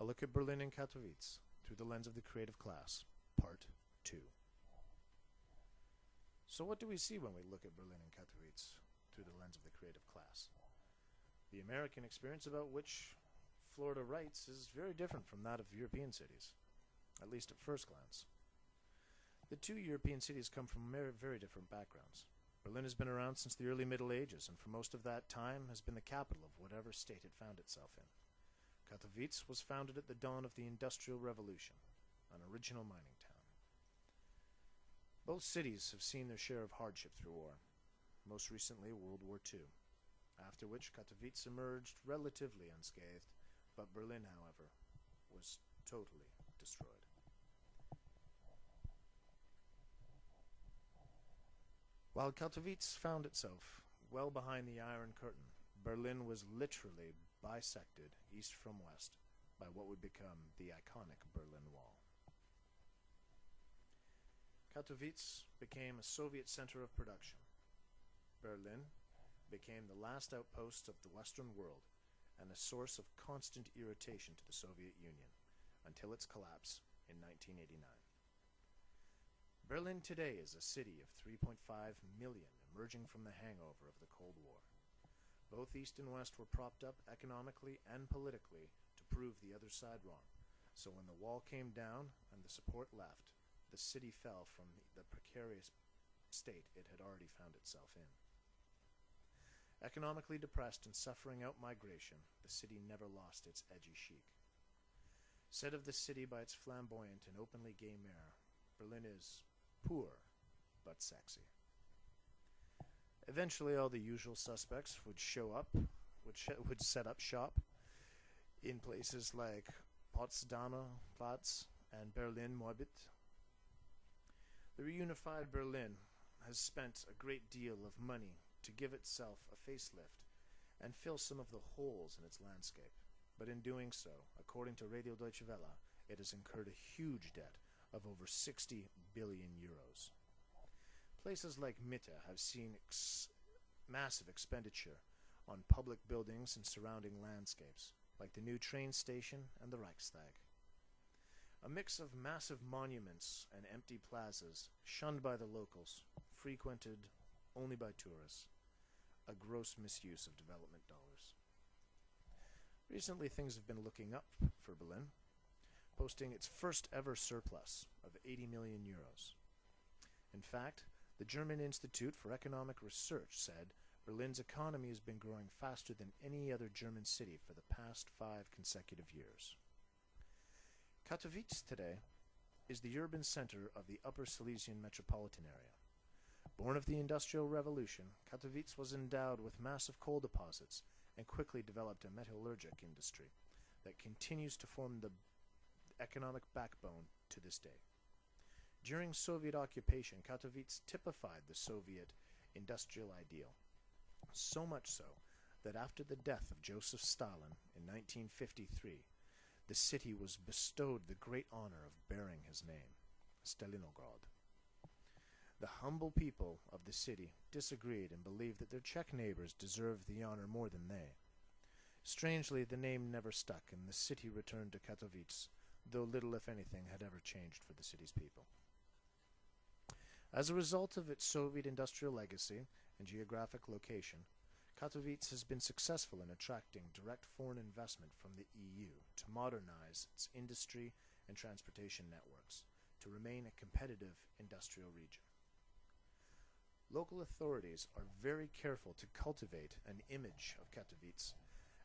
A look at Berlin and Katowice through the lens of the creative class, Part 2. So what do we see when we look at Berlin and Katowice through the lens of the creative class? The American experience about which Florida writes is very different from that of European cities, at least at first glance. The two European cities come from very different backgrounds. Berlin has been around since the early Middle Ages, and for most of that time has been the capital of whatever state it found itself in. Katowice was founded at the dawn of the Industrial Revolution, an original mining town. Both cities have seen their share of hardship through war, most recently World War II, after which Katowice emerged relatively unscathed, but Berlin, however, was totally destroyed. While Katowice found itself well behind the Iron Curtain, Berlin was literally bisected east from west by what would become the iconic Berlin Wall. Katowice became a Soviet center of production. Berlin became the last outpost of the Western world and a source of constant irritation to the Soviet Union until its collapse in 1989. Berlin today is a city of 3.5 million emerging from the hangover of the Cold War. Both East and West were propped up economically and politically to prove the other side wrong. So when the wall came down and the support left, the city fell from the precarious state it had already found itself in. Economically depressed and suffering out migration, the city never lost its edgy chic. Said of the city by its flamboyant and openly gay mayor, Berlin is poor but sexy. Eventually all the usual suspects would show up, would set up shop in places like Potsdamer Platz and Berlin Moabit. The reunified Berlin has spent a great deal of money to give itself a facelift and fill some of the holes in its landscape. But in doing so, according to Radio Deutsche Welle, it has incurred a huge debt of over 60 billion euros. Places like Mitte have seen massive expenditure on public buildings and surrounding landscapes, like the new train station and the Reichstag. A mix of massive monuments and empty plazas, shunned by the locals, frequented only by tourists. A gross misuse of development dollars. Recently things have been looking up for Berlin, posting its first ever surplus of 80 million euros. In fact, the German Institute for Economic Research said Berlin's economy has been growing faster than any other German city for the past 5 consecutive years. Katowice today is the urban center of the Upper Silesian metropolitan area. Born of the Industrial Revolution, Katowice was endowed with massive coal deposits and quickly developed a metallurgic industry that continues to form the economic backbone to this day. During Soviet occupation, Katowice typified the Soviet industrial ideal, so much so that after the death of Joseph Stalin in 1953, the city was bestowed the great honor of bearing his name, Stalinograd. The humble people of the city disagreed and believed that their Czech neighbors deserved the honor more than they. Strangely, the name never stuck, and the city returned to Katowice, though little, if anything, had ever changed for the city's people. As a result of its Soviet industrial legacy and geographic location, Katowice has been successful in attracting direct foreign investment from the EU to modernize its industry and transportation networks to remain a competitive industrial region. Local authorities are very careful to cultivate an image of Katowice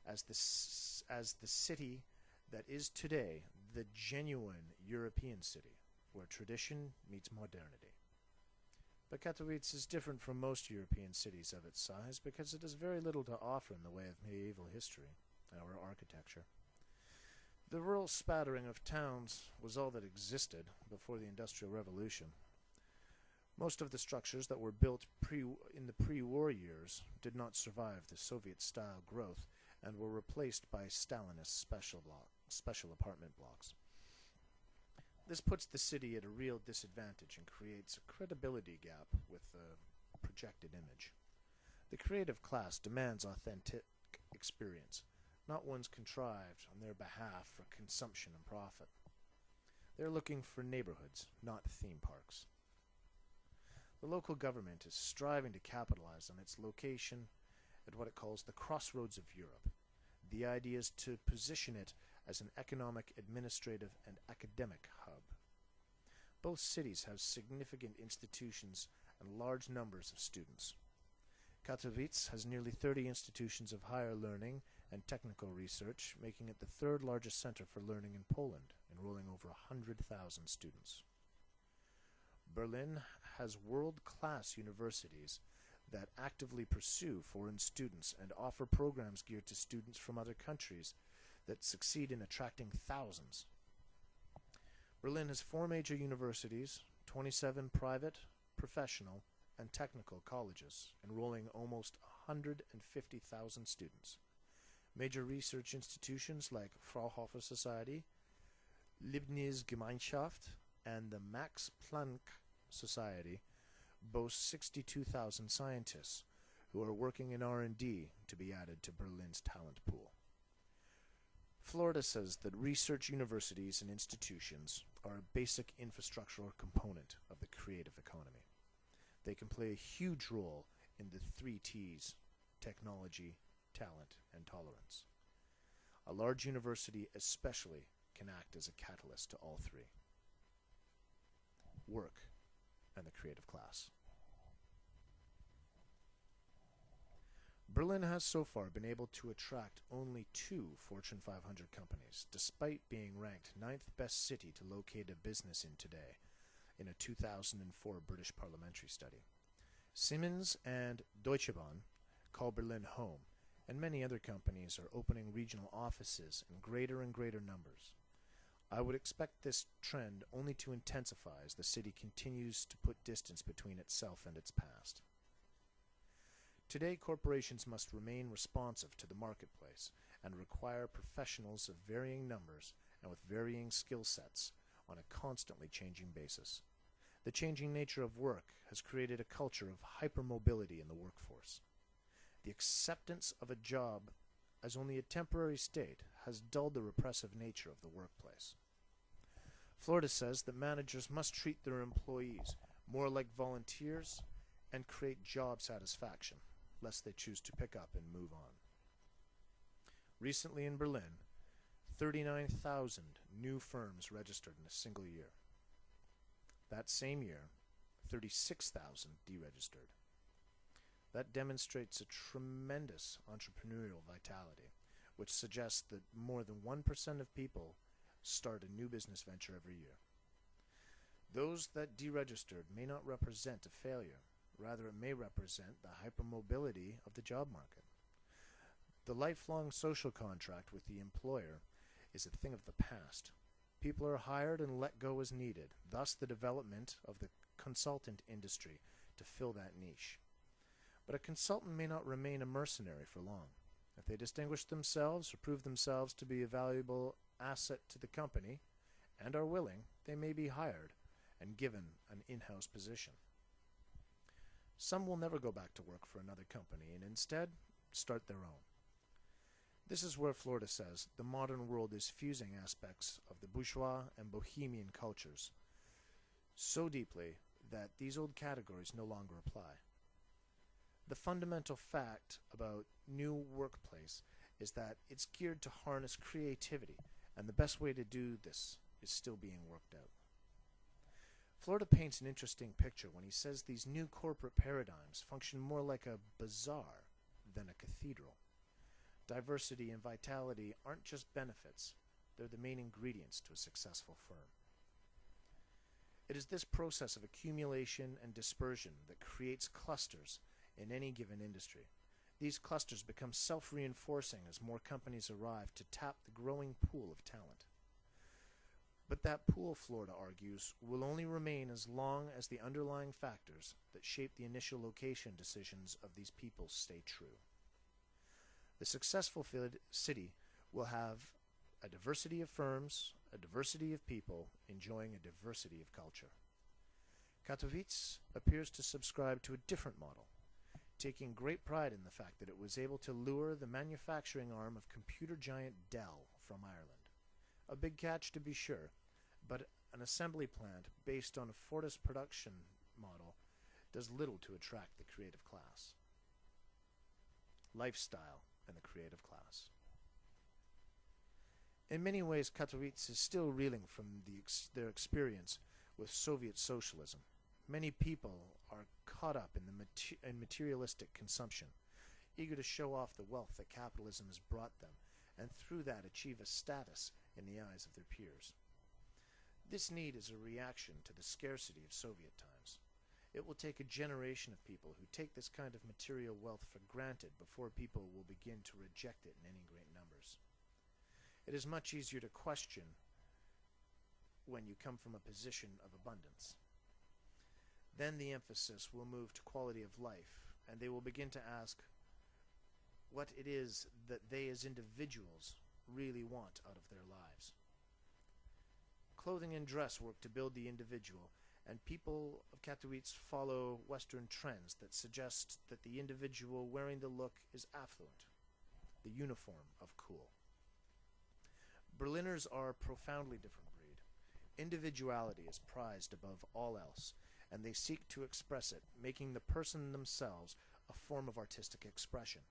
as the city that is today the genuine European city, where tradition meets modernity. But Katowice is different from most European cities of its size because it has very little to offer in the way of medieval history or architecture. The rural spattering of towns was all that existed before the Industrial Revolution. Most of the structures that were built in the pre-war years did not survive the Soviet-style growth and were replaced by Stalinist special apartment blocks. This puts the city at a real disadvantage and creates a credibility gap with the projected image. The creative class demands authentic experience, not ones contrived on their behalf for consumption and profit. They're looking for neighborhoods, not theme parks. The local government is striving to capitalize on its location at what it calls the crossroads of Europe. The idea is to position it as an economic, administrative, and academic hub. Both cities have significant institutions and large numbers of students. Katowice has nearly 30 institutions of higher learning and technical research, making it the third largest center for learning in Poland, enrolling over 100,000 students. Berlin has world-class universities that actively pursue foreign students and offer programs geared to students from other countries that succeed in attracting thousands. Berlin has 4 major universities, 27 private, professional, and technical colleges, enrolling almost 150,000 students. Major research institutions like Fraunhofer Society, Leibniz Gemeinschaft, and the Max Planck Society boast 62,000 scientists who are working in R&D to be added to Berlin's talent pool. Florida says that research universities and institutions are a basic infrastructural component of the creative economy. They can play a huge role in the 3 T's: technology, talent, and tolerance. A large university especially can act as a catalyst to all 3. Work and the creative class. Berlin has so far been able to attract only 2 Fortune 500 companies, despite being ranked 9th best city to locate a business in today, in a 2004 British parliamentary study. Siemens and Deutsche Bahn call Berlin home, and many other companies are opening regional offices in greater and greater numbers. I would expect this trend only to intensify as the city continues to put distance between itself and its past. Today, corporations must remain responsive to the marketplace and require professionals of varying numbers and with varying skill sets on a constantly changing basis. The changing nature of work has created a culture of hypermobility in the workforce. The acceptance of a job as only a temporary state has dulled the repressive nature of the workplace. Florida says that managers must treat their employees more like volunteers and create job satisfaction, lest they choose to pick up and move on. Recently in Berlin, 39,000 new firms registered in a single year. That same year, 36,000 deregistered. That demonstrates a tremendous entrepreneurial vitality, which suggests that more than 1% of people start a new business venture every year. Those that deregistered may not represent a failure. Rather, it may represent the hypermobility of the job market. The lifelong social contract with the employer is a thing of the past. People are hired and let go as needed, thus the development of the consultant industry to fill that niche. But a consultant may not remain a mercenary for long. If they distinguish themselves or prove themselves to be a valuable asset to the company and are willing, they may be hired and given an in-house position. Some will never go back to work for another company and instead start their own. This is where Florida says the modern world is fusing aspects of the bourgeois and bohemian cultures so deeply that these old categories no longer apply. The fundamental fact about new workplace is that it's geared to harness creativity, and the best way to do this is still being worked out. Florida paints an interesting picture when he says these new corporate paradigms function more like a bazaar than a cathedral. Diversity and vitality aren't just benefits, they're the main ingredients to a successful firm. It is this process of accumulation and dispersion that creates clusters in any given industry. These clusters become self-reinforcing as more companies arrive to tap the growing pool of talent. But that pool, Florida argues, will only remain as long as the underlying factors that shape the initial location decisions of these people stay true. The successful city will have a diversity of firms, a diversity of people, enjoying a diversity of culture. Katowice appears to subscribe to a different model. taking great pride in the fact that it was able to lure the manufacturing arm of computer giant Dell from Ireland. A big catch, to be sure, but an assembly plant based on a Fortis production model does little to attract the creative class. Lifestyle and the creative class. In many ways, Katowice is still reeling from their experience with Soviet socialism. Many people are caught up in materialistic consumption, eager to show off the wealth that capitalism has brought them, and through that achieve a status in the eyes of their peers. This need is a reaction to the scarcity of Soviet times. It will take a generation of people who take this kind of material wealth for granted before people will begin to reject it in any great numbers. It is much easier to question when you come from a position of abundance. Then the emphasis will move to quality of life, and they will begin to ask what it is that they as individuals really want out of their lives. Clothing and dress work to build the individual, and people of Katowice follow Western trends that suggest that the individual wearing the look is affluent, the uniform of cool. Berliners are a profoundly different breed. Individuality is prized above all else, and they seek to express it, making the person themselves a form of artistic expression.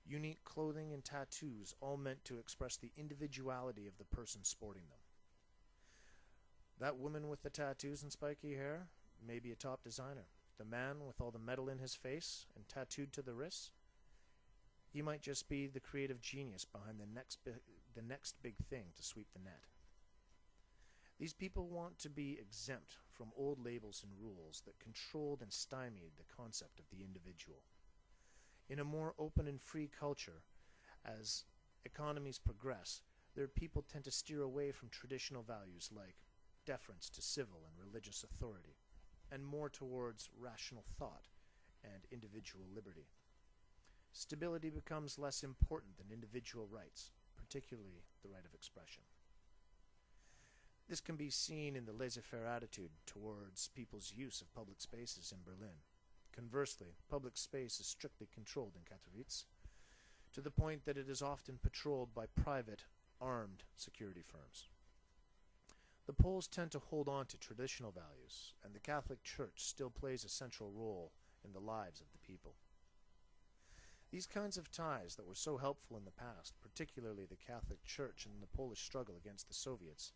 Unique clothing and tattoos all meant to express the individuality of the person sporting them. That woman with the tattoos and spiky hair may be a top designer. The man with all the metal in his face and tattooed to the wrists, he might just be the creative genius behind the next big thing to sweep the net. These people want to be exempt from old labels and rules that controlled and stymied the concept of the individual. In a more open and free culture, as economies progress, their people tend to steer away from traditional values like deference to civil and religious authority, and more towards rational thought and individual liberty. Stability becomes less important than individual rights, particularly the right of expression. This can be seen in the laissez-faire attitude towards people's use of public spaces in Berlin. Conversely, public space is strictly controlled in Katowice, to the point that it is often patrolled by private, armed security firms. The Poles tend to hold on to traditional values, and the Catholic Church still plays a central role in the lives of the people. These kinds of ties that were so helpful in the past, particularly the Catholic Church in the Polish struggle against the Soviets,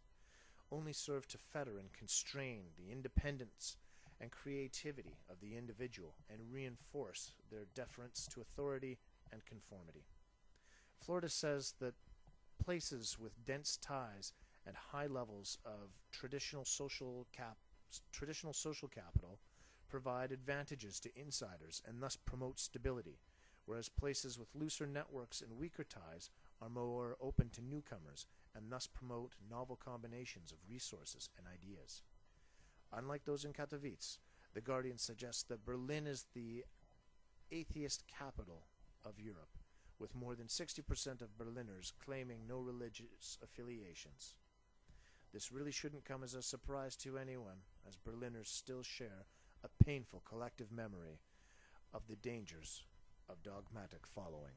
only serve to fetter and constrain the independence and creativity of the individual and reinforce their deference to authority and conformity. Florida says that places with dense ties and high levels of traditional social capital provide advantages to insiders and thus promote stability, whereas places with looser networks and weaker ties are more open to newcomers and thus promote novel combinations of resources and ideas. Unlike those in Katowice, the Guardian suggests that Berlin is the atheist capital of Europe, with more than 60% of Berliners claiming no religious affiliations. This really shouldn't come as a surprise to anyone, as Berliners still share a painful collective memory of the dangers of dogmatic following.